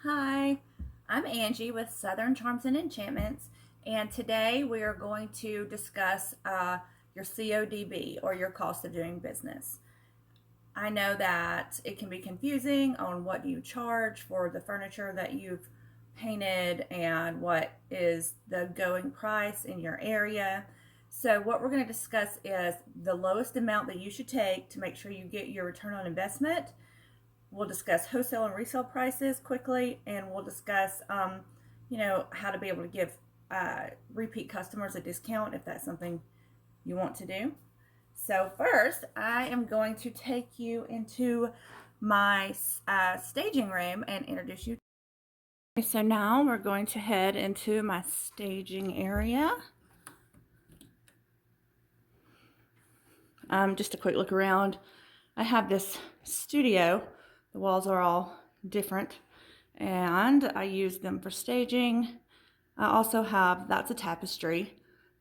Hi, I'm Angie with Southern Charms and Enchantments, and today we are going to discuss your CODB, or your cost of doing business. I know that it can be confusing on what do you charge for the furniture that you've painted and what is the going price in your area. So what we're going to discuss is the lowest amount that you should take to make sure you get your return on investment. We'll discuss wholesale and resale prices quickly, and we'll discuss, how to be able to give repeat customers a discount if that's something you want to do. So first, I am going to take you into my staging room and introduce you. Okay, so now we're going to head into my staging area. Just a quick look around. I have this studio. The walls are all different, and I use them for staging. I also have, that's a tapestry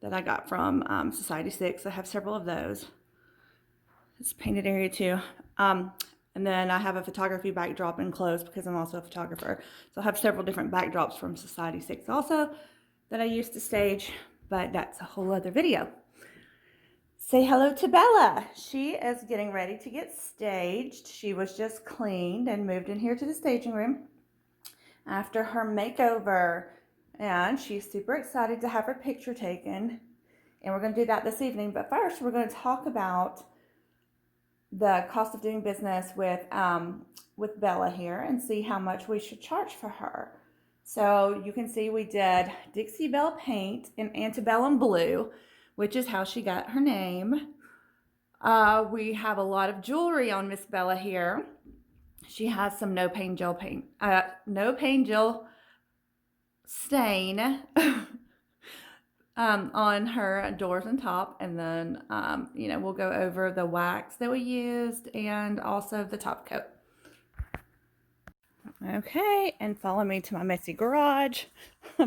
that I got from Society 6. I have several of those. It's a painted area too. And then I have a photography backdrop enclosed because I'm also a photographer. So I have several different backdrops from Society 6 also that I used to stage, but that's a whole other video. Say hello to Bella. She is getting ready to get staged. She was just cleaned and moved in here to the staging room after her makeover. And she's super excited to have her picture taken. And we're going to do that this evening. But first, we're going to talk about the cost of doing business with Bella here and see how much we should charge for her. So you can see we did Dixie Belle paint in antebellum blue, which is how she got her name. We have a lot of jewelry on Miss Bella here. She has some no paint gel stain on her doors and top, and then we'll go over the wax that we used and also the top coat. Okay, and follow me to my messy garage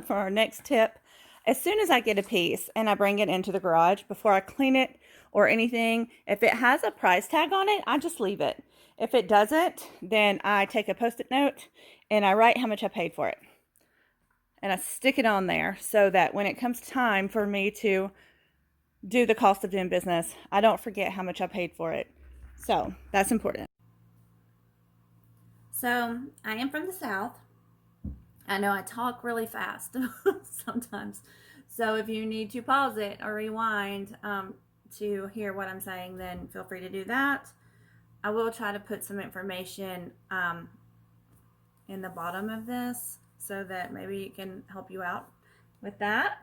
for our next tip. As soon as I get a piece and I bring it into the garage, before I clean it or anything, if it has a price tag on it, I just leave it. If it doesn't, then I take a Post-it note and I write how much I paid for it. And I stick it on there so that when it comes time for me to do the cost of doing business, I don't forget how much I paid for it. So that's important. So I am from the South. I know I talk really fast sometimes. So if you need to pause it or rewind to hear what I'm saying, then feel free to do that. I will try to put some information in the bottom of this so that maybe it can help you out with that.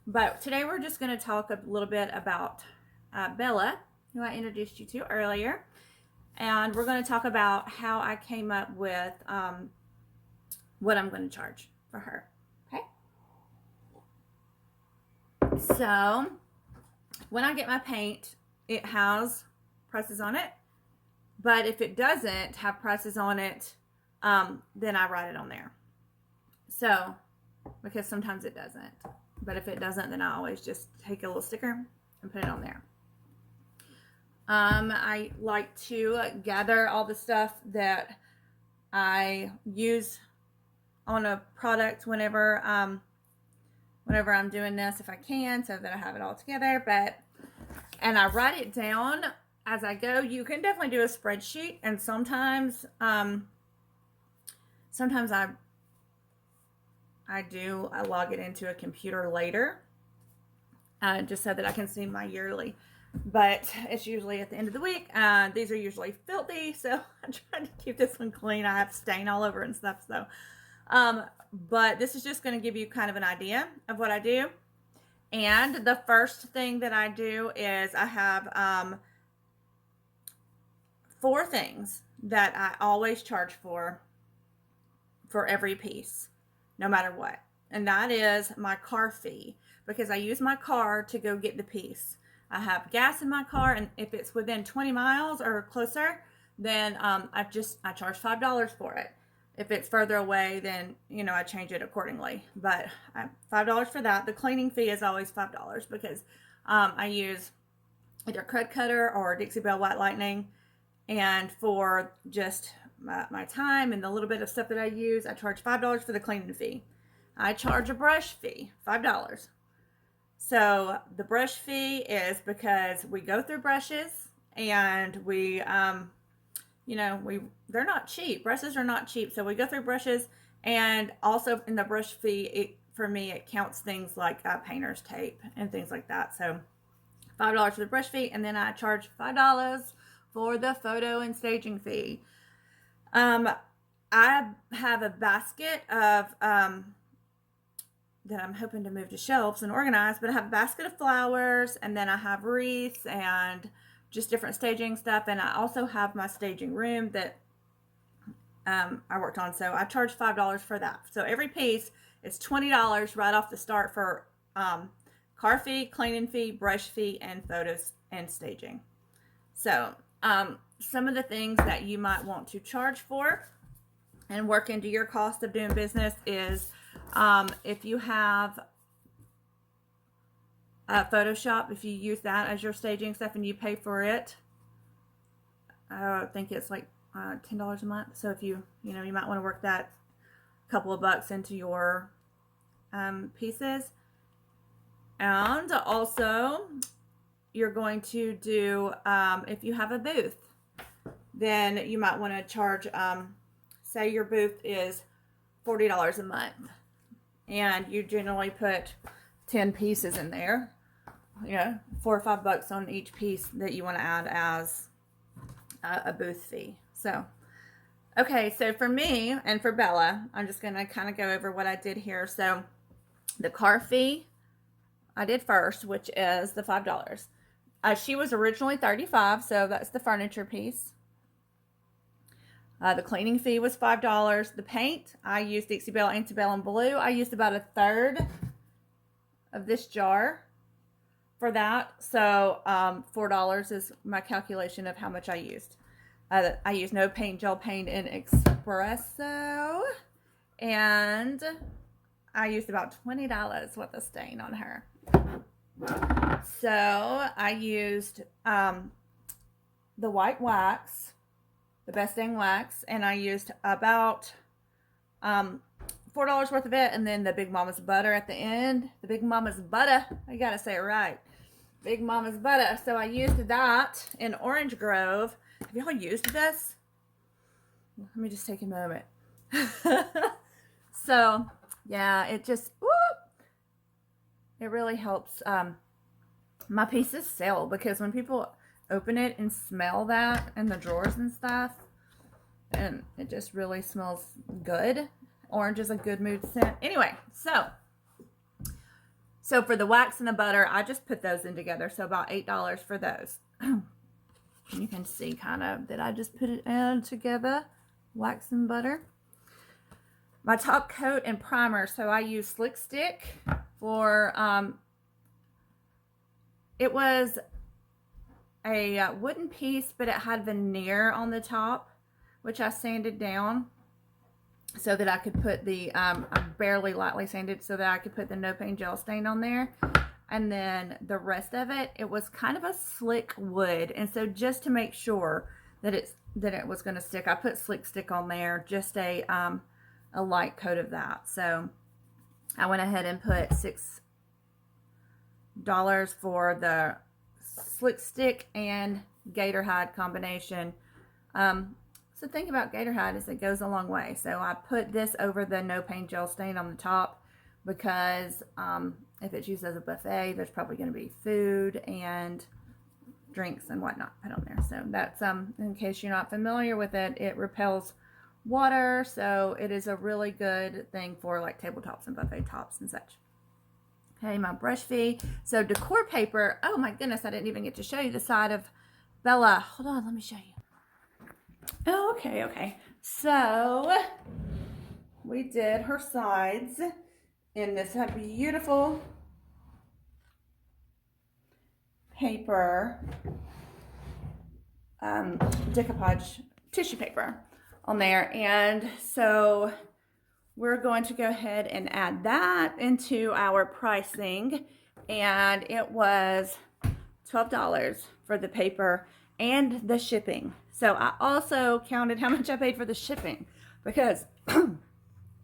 But today we're just going to talk a little bit about Bella, who I introduced you to earlier. And we're going to talk about how I came up with what I'm going to charge for her. Okay. So when I get my paint, it has prices on it. But if it doesn't have prices on it, then I write it on there. So, because sometimes it doesn't. But if it doesn't, then I always just take a little sticker and put it on there. I like to gather all the stuff that I use on a product whenever I'm doing this, if I can, so that I have it all together. And I write it down as I go. You can definitely do a spreadsheet, and sometimes I log it into a computer later, just so that I can see my yearly. But it's usually at the end of the week. These are usually filthy, so I try to keep this one clean. I have stain all over and stuff, so. But this is just going to give you kind of an idea of what I do. And the first thing that I do is I have 4 things that I always charge for every piece, no matter what. And that is my car fee, because I use my car to go get the piece. I have gas in my car, and if it's within 20 miles or closer, then I charge $5 for it. If it's further away, then I change it accordingly. But $5 for that. The cleaning fee is always $5 because I use either Crud Cutter or Dixie Belle White Lightning. And for just my time and the little bit of stuff that I use, I charge $5 for the cleaning fee. I charge a brush fee, $5. So the brush fee is because we go through brushes and we, they're not cheap. Brushes are not cheap. So we go through brushes, and also in the brush fee, for me, it counts things like painter's tape and things like that. So $5 for the brush fee, and then I charge $5 for the photo and staging fee. I have a basket of that I'm hoping to move to shelves and organize, but I have a basket of flowers, and then I have wreaths and just different staging stuff, and I also have my staging room that I worked on, so I charge $5 for that. So every piece is $20 right off the start for car fee, cleaning fee, brush fee, and photos and staging. So some of the things that you might want to charge for and work into your cost of doing business is if you have Photoshop, if you use that as your staging stuff and you pay for it, I think it's like $10 a month. So if you might want to work that couple of bucks into your pieces. And also, you're going to do, if you have a booth, then you might want to charge, say your booth is $40 a month, and you generally put 10 pieces in there, $4 or $5 on each piece that you want to add as a booth fee. So, okay, so for me and for Bella, I'm just going to kind of go over what I did here. So, the car fee I did first, which is the $5. She was originally $35, so that's the furniture piece. The cleaning fee was $5. The paint, I used Dixie Belle, Antebellum Blue. I used about 1/3 of this jar for that. So $4 is my calculation of how much I used. I used no paint, gel paint in Espresso. And I used about $20 worth of stain on her. So I used the white wax, the Best Dang wax, and I used about $4 worth of it, and then the Big Mama's butter at the end. The Big Mama's butter, I gotta say it right. Big Mama's butter. So I used that in Orange Grove. Have y'all used this? Let me just take a moment. So yeah, it just, it really helps my pieces sell, because when people open it and smell that in the drawers and stuff, and it just really smells good. Orange is a good mood scent. Anyway, so for the wax and the butter, I just put those in together. So about $8 for those. You can see kind of that I just put it in together, wax and butter. My top coat and primer, so I use Slick Stick for, it was a wooden piece, but it had veneer on the top, which I sanded down so that I could put the, I barely lightly sanded so that I could put the no paint gel stain on there. And then the rest of it, it was kind of a slick wood. And so just to make sure that it was going to stick, I put Slick Stick on there, just a light coat of that. So I went ahead and put $6 for the Slick Stick and Gator Hide combination. So think about Gator Hide is it goes a long way. So I put this over the no paint gel stain on the top, because if it's used as a buffet, there's probably going to be food and drinks and whatnot put on there. So that's in case you're not familiar with it, it repels water, so it is a really good thing for like tabletops and buffet tops and such. Okay, my brush fee. So decor paper, oh my goodness, I didn't even get to show you the side of Bella. Hold on, let me show you. Oh, okay. So we did her sides in this beautiful paper, decoupage tissue paper on there. And so we're going to go ahead and add that into our pricing, and it was $12 for the paper and the shipping. So I also counted how much I paid for the shipping because,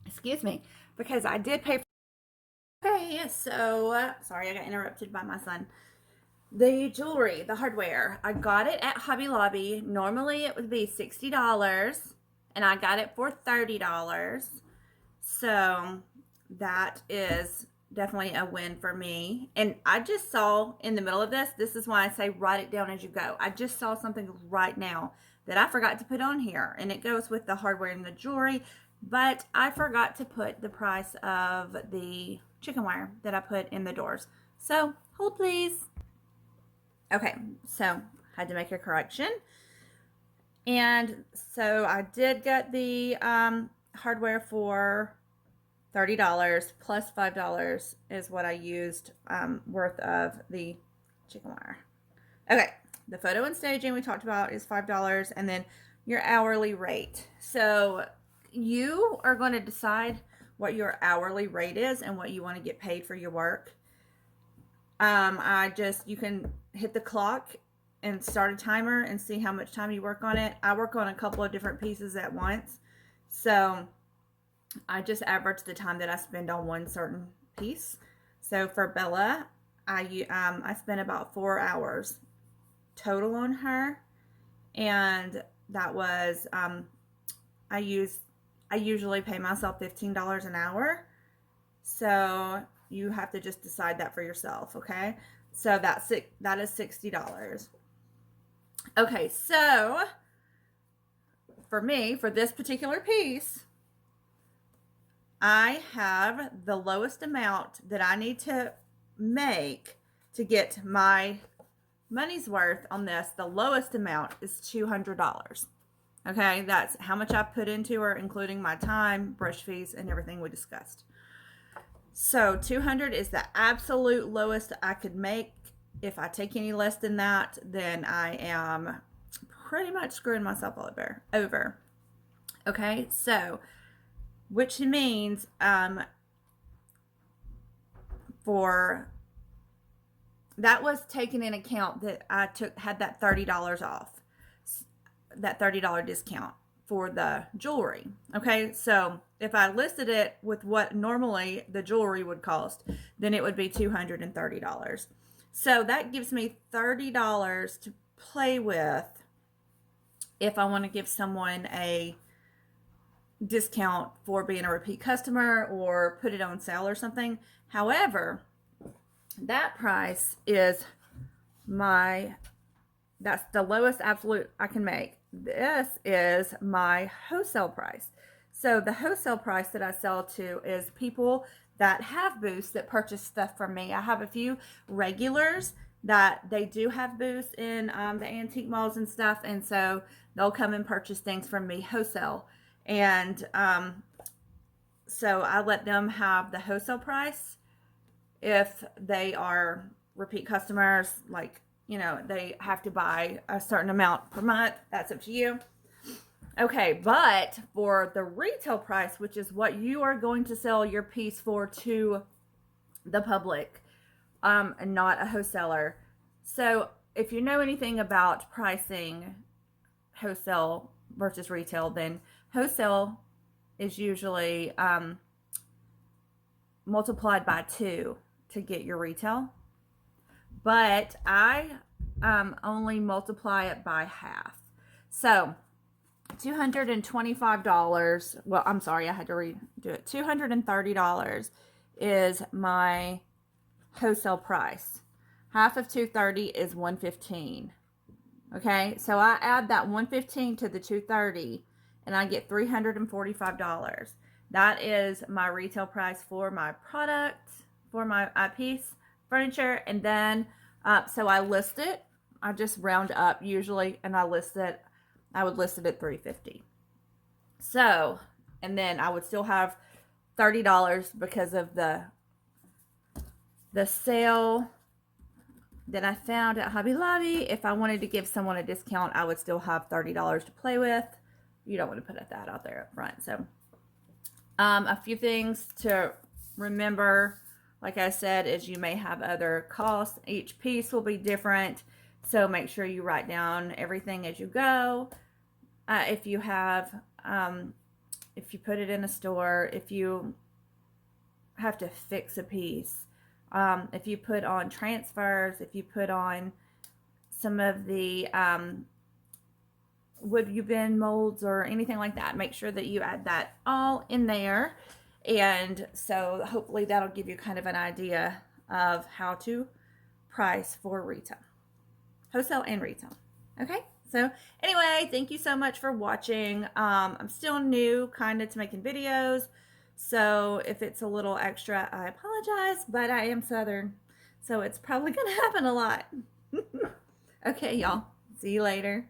excuse me, because I did pay for. Okay, so sorry, I got interrupted by my son. The jewelry, the hardware, I got it at Hobby Lobby. Normally it would be $60, and I got it for $30. So that is definitely a win for me. And I just saw in the middle of this is why I say write it down as you go. I just saw something right now that I forgot to put on here, and it goes with the hardware and the jewelry, but I forgot to put the price of the chicken wire that I put in the doors. So hold please. Okay, so had to make a correction. And so I did get the hardware for $30 plus $5 is what I used worth of the chicken wire. Okay, the photo and staging we talked about is $5, and then your hourly rate. So you are going to decide what your hourly rate is and what you want to get paid for your work. You can hit the clock and start a timer and see how much time you work on it. I work on a couple of different pieces at once, so I just average the time that I spend on one certain piece. So for Bella, I spent about 4 hours total on her, and that was I usually pay myself $15 an hour. So you have to just decide that for yourself, okay? So that is $60. Okay, so for me, for this particular piece, I have the lowest amount that I need to make to get my money's worth on this. The lowest amount is $200. Okay, that's how much I put into her, including my time, brush fees, and everything we discussed. So $200 is the absolute lowest I could make. If I take any less than that, then I am pretty much screwing myself over. Okay, so which means for that was taken in account that I had that $30 off, that $30 discount for the jewelry. Okay, so if I listed it with what normally the jewelry would cost, then it would be $230. So that gives me $30 to play with if I want to give someone a discount for being a repeat customer or put it on sale or something. However, that price is that's the lowest absolute I can make. This is my wholesale price. So the wholesale price that I sell to is people that have booths that purchase stuff from me. I have a few regulars that they do have booths in the antique malls and stuff, and so they'll come and purchase things from me wholesale. And so I let them have the wholesale price. If they are repeat customers, like, they have to buy a certain amount per month, that's up to you. Okay, but for the retail price, which is what you are going to sell your piece for to the public, and not a wholesaler. So if you know anything about pricing wholesale versus retail, then wholesale is usually multiplied by 2 to get your retail. But I only multiply it by half. So $225, well, I'm sorry, I had to redo it. $230 is my wholesale price. Half of $230 is $115. Okay, so I add that $115 to the $230, and I get $345. That is my retail price for my product, for my piece, furniture, and then so I list it. I just round up usually, and I would list it at $350. So, and then I would still have $30 because of the sale that I found at Hobby Lobby. If I wanted to give someone a discount, I would still have $30 to play with. You don't want to put that out there up front. So, a few things to remember, like I said, is you may have other costs. Each piece will be different, so make sure you write down everything as you go. if you have, if you put it in a store, if you have to fix a piece, if you put on transfers, if you put on some of the would you bend molds or anything like that, make sure that you add that all in there. And so hopefully that'll give you kind of an idea of how to price for retail, wholesale and retail. Okay, so anyway, thank you so much for watching. I'm still new kind of to making videos, so if it's a little extra, I apologize, but I am Southern, so it's probably gonna happen a lot. Okay, y'all, see you later.